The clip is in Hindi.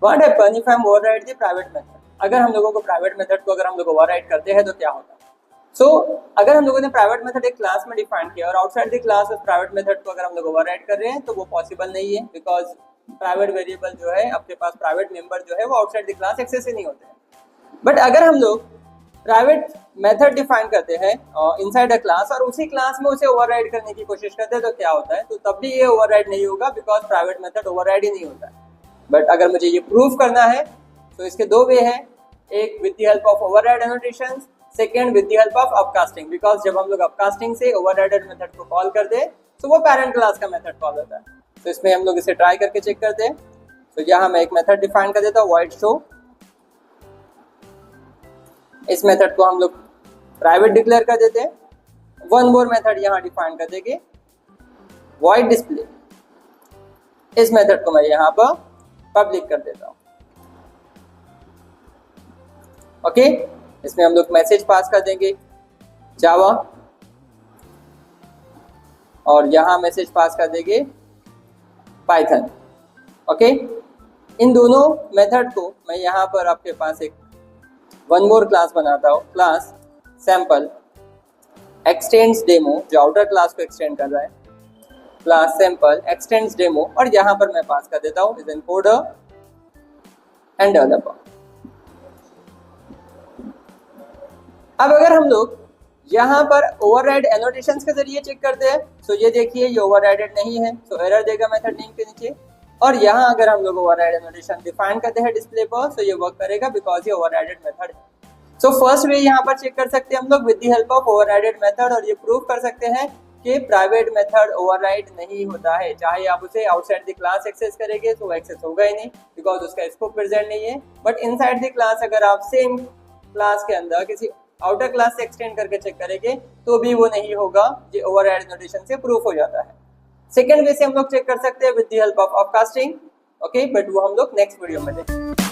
What happen if I am override the private method. अगर हम लोगों को प्राइवेट मेथड को अगर हम लोग ओवरराइड करते हैं तो क्या होता है। सो अगर हम लोगों ने प्राइवेट मेथड एक क्लास में डिफाइन किया और आउटसाइड द क्लास उस प्राइवेट मेथड को अगर हम लोग ओवरराइड कर रहे हैं तो वो पॉसिबल नहीं है, बिकॉज प्राइवेट वेरिएबल जो है आपके पास, प्राइवेट मेंबर जो है वो आउटसाइड द क्लास एक्सेस ही नहीं होते हैं। बट अगर हम लोग प्राइवेट मेथड डिफाइन करते हैं इनसाइड अ क्लास और उसी क्लास में उसे ओवरराइड करने की कोशिश करते हैं तो क्या होता है, तो तब भी ये ओवरराइड नहीं होगा, बिकॉज प्राइवेट मेथड ओवरराइड ही नहीं होता है। बट अगर मुझे ये प्रूव करना है तो इसके दो वे हैं, एक with the help of override annotations, second with the help of upcasting. Because जब हम लोग अपकास्टिंग से ओवरराइडेड मेथड को कॉल कर दे तो वो पैरेंट क्लास का मेथड कॉल होता है। तो इसमें हम लोग इसे ट्राई करके चेक करते हैं। तो यहाँ मैं एक मेथड डिफाइन कर देता हूँ, void show। इस मेथड को हम लोग प्राइवेट डिक्लेयर कर देते हैं। वन मोर मेथड यहाँ डिफाइन कर देंगे, void display। इस मेथड को मैं यहाँ पर पब्लिक कर देता हूँ। ओके, इसमें हम लोग मैसेज पास कर देंगे जावा और यहाँ मैसेज पास कर देंगे पाइथन। ओके, इन दोनों मेथड को मैं यहाँ पर आपके पास एक वन मोर क्लास बनाता हूँ, क्लास सैंपल एक्सटेंड्स डेमो, जो आउटर क्लास को एक्सटेंड कर रहा है, क्लास सैंपल एक्सटेंड्स डेमो, और यहाँ पर मैं पास कर देता हूँ इज एनकोडर एंड डेवलपर। अब अगर हम लोग यहाँ पर ओवरराइड एनोटेशंस के जरिए चेक करते हैं तो ये देखिए ये ओवरराइडेड नहीं है, तो एरर देगा मेथड नेम के नीचे। और यहाँ अगर हम लोग ओवरराइड एनोटेशन डिफाइन करते हैं डिस्प्ले पर तो ये वर्क करेगा, बिकॉज ये ओवरराइडेड मेथड है। सो फर्स्ट वे यहाँ पर चेक कर सकते हैं हम लोग with the help of overrided method, और ये प्रूव कर सकते हैं कि प्राइवेट मेथड ओवरराइड नहीं होता है। चाहे आप उसे आउटसाइड द क्लास एक्सेस करेंगे तो वो एक्सेस होगा ही नहीं, बिकॉज उसका स्कोप प्रेजेंट नहीं है। बट इनसाइड द क्लास अगर आप सेम क्लास के अंदर किसी आउटर क्लास से एक्सटेंड करके चेक करेंगे तो भी वो नहीं होगा, ये ओवरराइड नोटेशन से प्रूफ हो जाता है। सेकेंड वे से हम लोग चेक कर सकते हैं with the help of upcasting. Okay, but वो हम लोग नेक्स्ट वीडियो में देखेंगे।